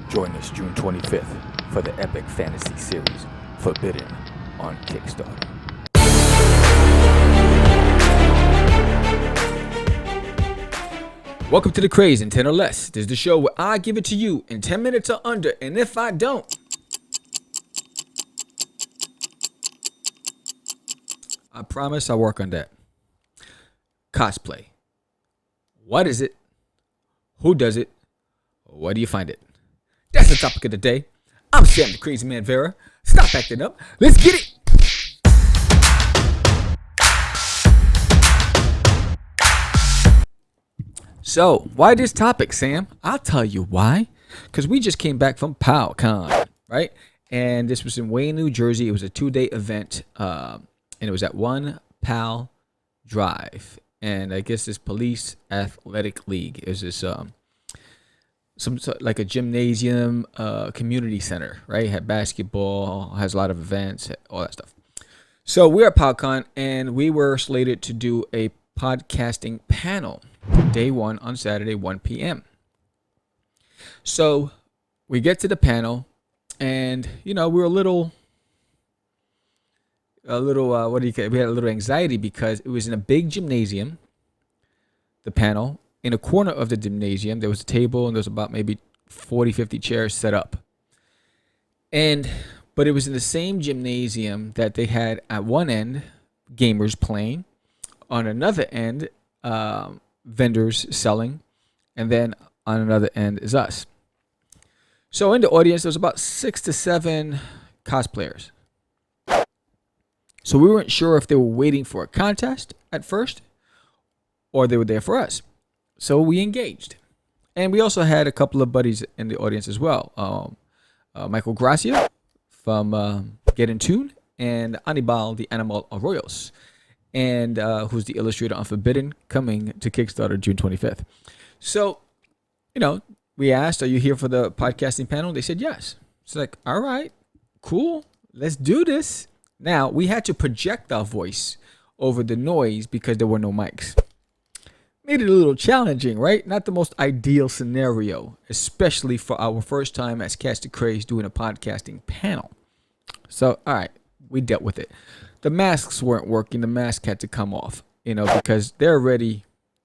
Join us June 25th for the epic fantasy series Forbidden on Kickstarter. Welcome to The Craze in 10 or Less. This is the show where I give it to you in 10 minutes or under, and if I don't, I promise I'll work on that. Cosplay. What is it? Who does it? Where do you find it? That's the topic of the day. I'm Sam the Crazy Man Vera. Stop acting up. Let's get it. So, why this topic, Sam? I'll tell you why. Because we just came back from PowCon, right? And this was in Wayne, New Jersey. It was a 2-day event. And it was at One Pal Drive. And I guess this police athletic league is this like a gymnasium community center, right? Had basketball, has a lot of events, all that stuff. So we're at PowCon, and we were slated to do a podcasting panel day one on Saturday, 1 p.m. So we get to the panel, and we were a little we had a little anxiety because it was in a big gymnasium. The panel, in a corner of the gymnasium, there was a table, and there was about maybe 40, 50 chairs set up. But it was in the same gymnasium that they had at one end gamers playing, on another end vendors selling, and then on another end is us. So in the audience, there was about 6 to 7 cosplayers. So we weren't sure if they were waiting for a contest at first, or they were there for us. So we engaged. And we also had a couple of buddies in the audience as well. Michael Gracia from Get In Tune, and Anibal, the Animal Arroyos, and who's the illustrator on Forbidden, coming to Kickstarter June 25th. So, we asked, are you here for the podcasting panel? They said yes. It's like, all right, cool, let's do this. Now, we had to project our voice over the noise because there were no mics. Made it a little challenging, right? Not the most ideal scenario, especially for our first time as Catch the Craze doing a podcasting panel. So, all right, we dealt with it. The masks weren't working. The mask had to come off, because they're already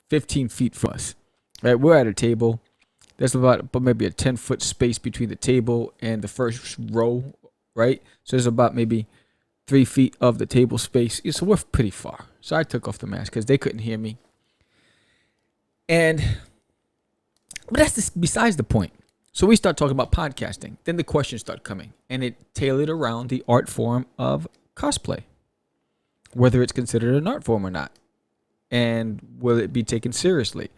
15 feet from us, right? We're at a table. There's about maybe a 10-foot space between the table and the first row, right? So there's about maybe 3 feet of the table space. So we're pretty far. So I took off the mask because they couldn't hear me. But that's besides the point. So we start talking about podcasting. Then the questions start coming, and it tailored around the art form of cosplay, whether it's considered an art form or not, and will it be taken seriously.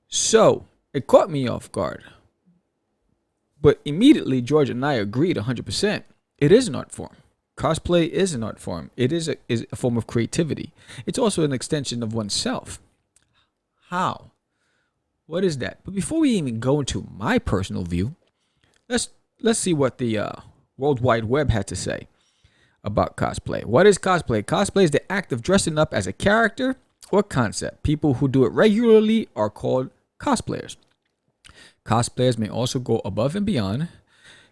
So it caught me off guard, but immediately George and I agreed 100%. It is an art form. Cosplay is an art form. It is a form of creativity. It's also an extension of oneself. How? What is that? But before we even go into my personal view, let's see what the World Wide Web had to say about cosplay. What is cosplay? Cosplay is the act of dressing up as a character or concept. People who do it regularly are called cosplayers. Cosplayers may also go above and beyond,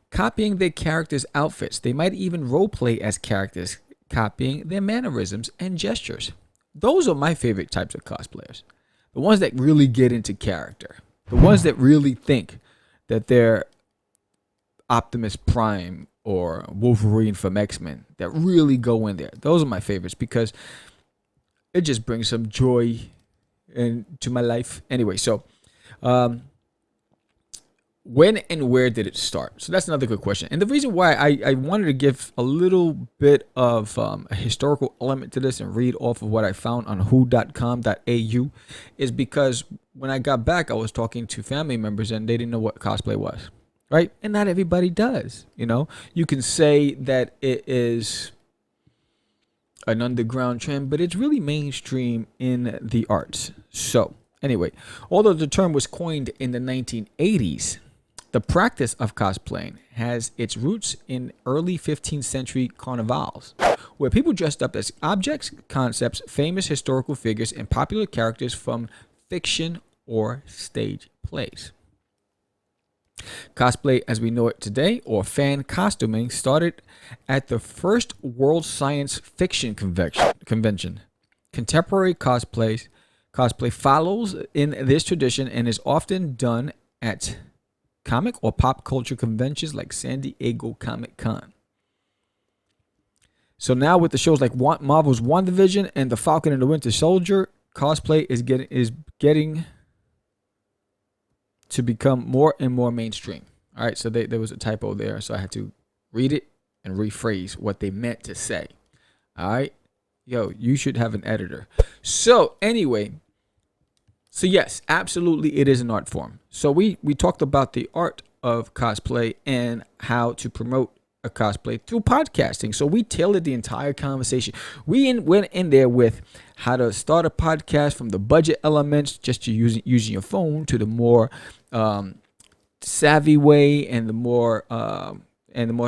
copying their characters' outfits. They might even roleplay as characters, copying their mannerisms and gestures. Those are my favorite types of cosplayers. The ones that really get into character. The ones that really think that they're Optimus Prime or Wolverine from X-Men, that really go in there. Those are my favorites because it just brings some joy into my life. Anyway, so when and where did it start? So that's another good question. And the reason why I wanted to give a little bit of a historical element to this and read off of what I found on who.com.au is because when I got back, I was talking to family members and they didn't know what cosplay was, right? And not everybody does, You can say that it is an underground trend, but it's really mainstream in the arts. So anyway, although the term was coined in the 1980s, the practice of cosplaying has its roots in early 15th century carnivals, where people dressed up as objects, concepts, famous historical figures, and popular characters from fiction or stage plays. Cosplay as we know it today, or fan costuming, started at the first World Science Fiction Convention. Contemporary cosplay follows in this tradition and is often done at comic or pop culture conventions like San Diego Comic-Con. So now with the shows like Marvel's WandaVision and The Falcon and the Winter Soldier, cosplay is getting to become more and more mainstream. All right, so there was a typo there, so I had to read it and rephrase what they meant to say. All right, yo, you should have an editor. So anyway, so yes, absolutely, it is an art form. So we talked about the art of cosplay and how to promote a cosplay through podcasting. So we tailored the entire conversation. We went in there with how to start a podcast, from the budget elements, just to using your phone, to the more savvy way and the more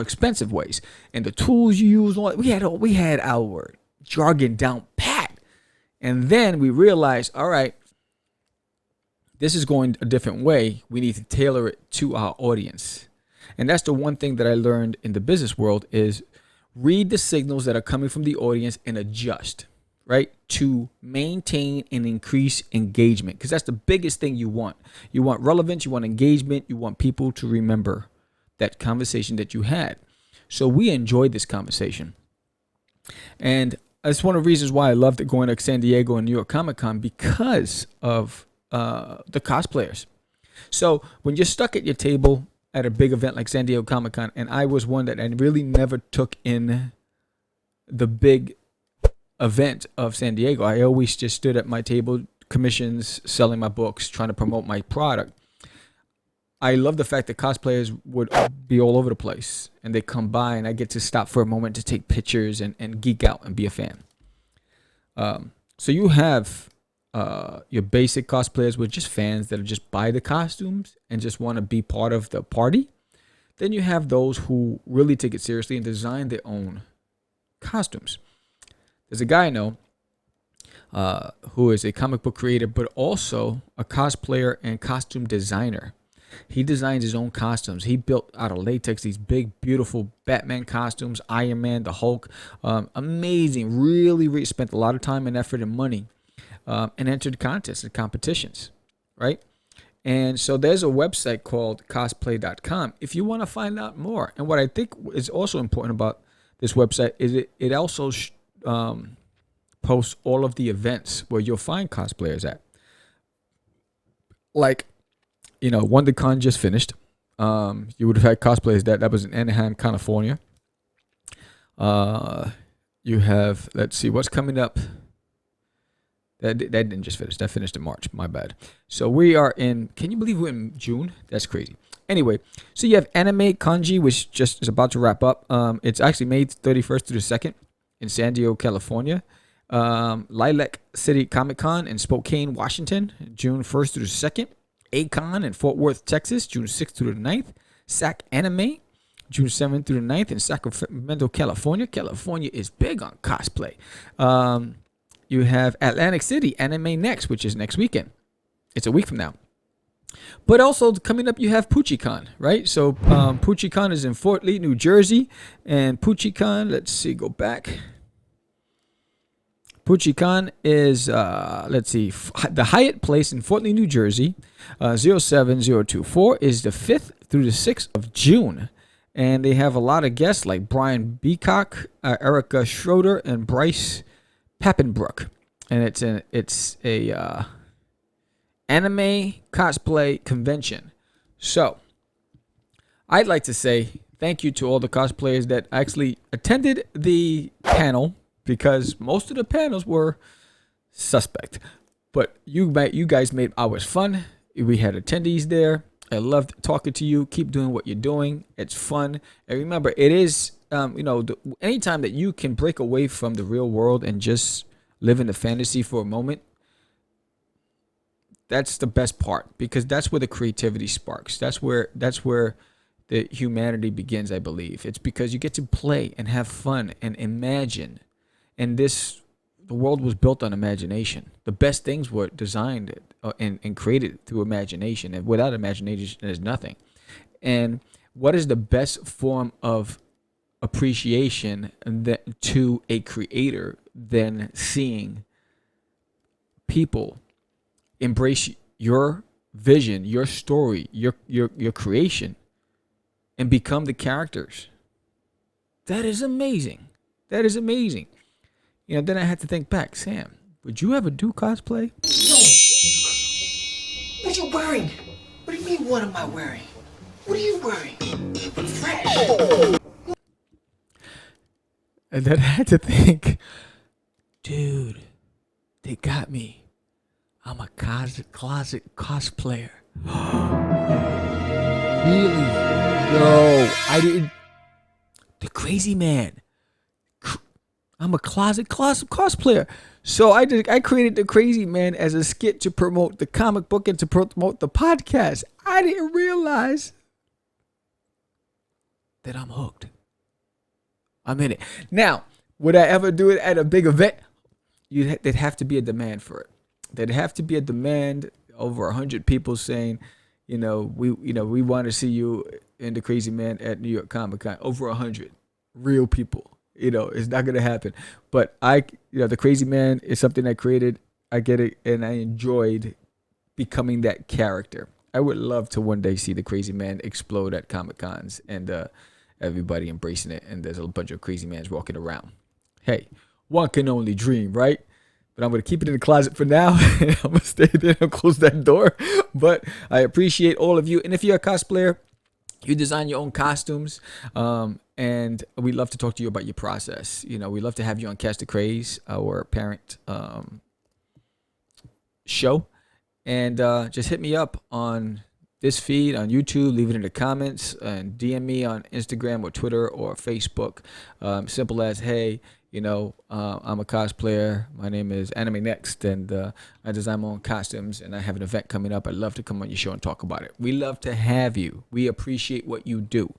expensive ways, and the tools you use. We had our jargon down pat, and then we realized, all right, this is going a different way. We need to tailor it to our audience. And that's the one thing that I learned in the business world is read the signals that are coming from the audience and adjust, right? To maintain and increase engagement. Because that's the biggest thing you want. You want relevance, you want engagement, you want people to remember that conversation that you had. So we enjoyed this conversation. And that's one of the reasons why I loved going to San Diego and New York Comic-Con, because of the cosplayers. So when you're stuck at your table at a big event like San Diego Comic-Con, and I was one that I really never took in the big event of San Diego. I always just stood at my table, commissions, selling my books, trying to promote my product. I love the fact that cosplayers would be all over the place, and they come by, and I get to stop for a moment to take pictures and geek out and be a fan. So you have your basic cosplayers with just fans that just buy the costumes and just want to be part of the party. Then you have those who really take it seriously and design their own costumes. There's a guy I know who is a comic book creator, but also a cosplayer and costume designer. He designs his own costumes. He built out of latex these big, beautiful Batman costumes, Iron Man, the Hulk. Amazing. Really spent a lot of time and effort and money. And entered contests and competitions, right? And so there's a website called cosplay.com if you want to find out more. And what I think is also important about this website is it also posts all of the events where you'll find cosplayers at. Like, WonderCon just finished. You would have had cosplayers that was in Anaheim, California. You have, let's see, what's coming up. That didn't just finish. That finished in March. My bad. So we are in, can you believe we're in June? That's crazy. Anyway, so you have Anime Kanji, which just is about to wrap up. It's actually May 31st through the 2nd in San Diego, California. Lilac City Comic-Con in Spokane, Washington, June 1st through the 2nd. A-Con in Fort Worth, Texas, June 6th through the 9th. SAC Anime, June 7th through the 9th in Sacramento, California. California is big on cosplay. You have Atlantic City Anime Next, which is next weekend. It's a week from now. But also coming up, you have PowCon, right? So PowCon is in Fort Lee, New Jersey. And PowCon, let's see, go back. PowCon is, the Hyatt Place in Fort Lee, New Jersey, 07024, is the 5th through the 6th of June. And they have a lot of guests like Brian Beacock, Erica Schroeder, and Bryce Pappenbrook, and it's a anime cosplay convention. So I'd like to say thank you to all the cosplayers that actually attended the panel, because most of the panels were suspect, but you guys made ours fun. We had attendees there. I loved talking to you. Keep doing what you're doing. It's fun, and remember, it is anytime that you can break away from the real world and just live in the fantasy for a moment, that's the best part, because that's where the creativity sparks. That's where the humanity begins, I believe. It's because you get to play and have fun and imagine. And the world was built on imagination. The best things were designed and created through imagination. And without imagination, there's nothing. And what is the best form of appreciation that to a creator than seeing people embrace your vision, your story, your creation, and become the characters? That is amazing. That is amazing. You know, then I had to think back, Sam, would you ever do cosplay? No. What are you wearing? What do you mean, what am I wearing? What are you wearing? Fresh. And then I had to think, dude, they got me. I'm a closet cosplayer. Really? No, I didn't. The Crazy Man. I'm a closet cosplayer. So I created the Crazy Man as a skit to promote the comic book and to promote the podcast. I didn't realize that I'm hooked. I'm in it. Now, would I ever do it at a big event? There'd have to be a demand for it. There'd have to be a demand, over 100 people saying, we want to see you in the Crazy Man at New York Comic Con. Over 100 real people. It's not gonna happen. But the Crazy Man is something I created. I get it, and I enjoyed becoming that character. I would love to one day see the Crazy Man explode at Comic Cons and everybody embracing it, and there's a bunch of Crazy Mans walking around. Hey, one can only dream, right? But I'm going to keep it in the closet for now. I'm going to stay there and close that door. But I appreciate all of you. And if you're a cosplayer, you design your own costumes. And we'd love to talk to you about your process. We'd love to have you on Catch the Craze, our parent show. And just hit me up on this feed on YouTube. Leave it in the comments and DM me on Instagram or Twitter or Facebook. Simple as, hey, I'm a cosplayer. My name is Anime Next, and I design my own costumes, and I have an event coming up. I'd love to come on your show and talk about it. We love to have you. We appreciate what you do.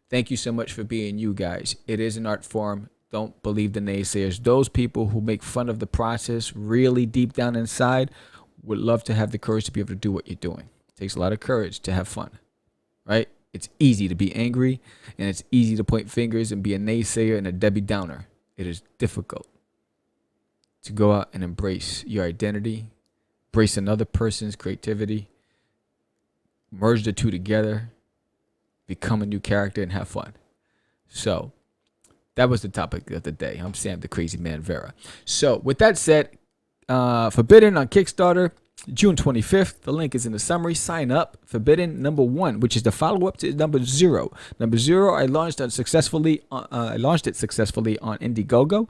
Thank you so much for being you guys. It is an art form. Don't believe the naysayers. Those people who make fun of the process really deep down inside would love to have the courage to be able to do what you're doing. It takes a lot of courage to have fun, right? It's easy to be angry, and it's easy to point fingers and be a naysayer and a Debbie Downer. It is difficult to go out and embrace your identity, embrace another person's creativity, merge the two together, become a new character, and have fun. So that was the topic of the day. I'm Sam the Crazy Man Vera. So with that said, Forbidden on Kickstarter, June 25th. The link is in the summary. Sign up. Forbidden #1, which is the follow-up to #0. #0, I launched it successfully on Indiegogo.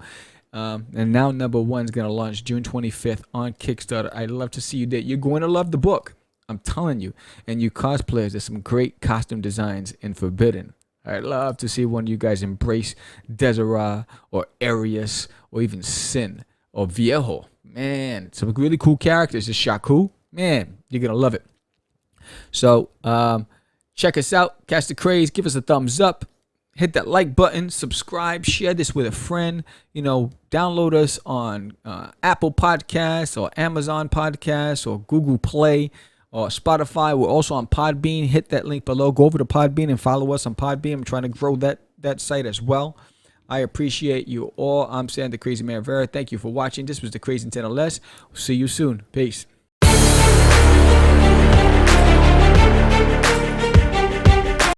And now #1 is going to launch June 25th on Kickstarter. I'd love to see you there. You're going to love the book. I'm telling you. And you cosplayers, there's some great costume designs in Forbidden. I'd love to see one of you guys embrace Desiree or Arius or even Sin or Viejo. Man, some really cool characters. This Shaku. Man, you're going to love it. So check us out. Catch the Craze. Give us a thumbs up. Hit that like button. Subscribe. Share this with a friend. Download us on Apple Podcasts or Amazon Podcasts or Google Play or Spotify. We're also on Podbean. Hit that link below. Go over to Podbean and follow us on Podbean. I'm trying to grow that site as well. I appreciate you all. I'm Sam the Crazy Man Vera. Thank you for watching. This was the Crazy 10 or Less. See you soon. Peace.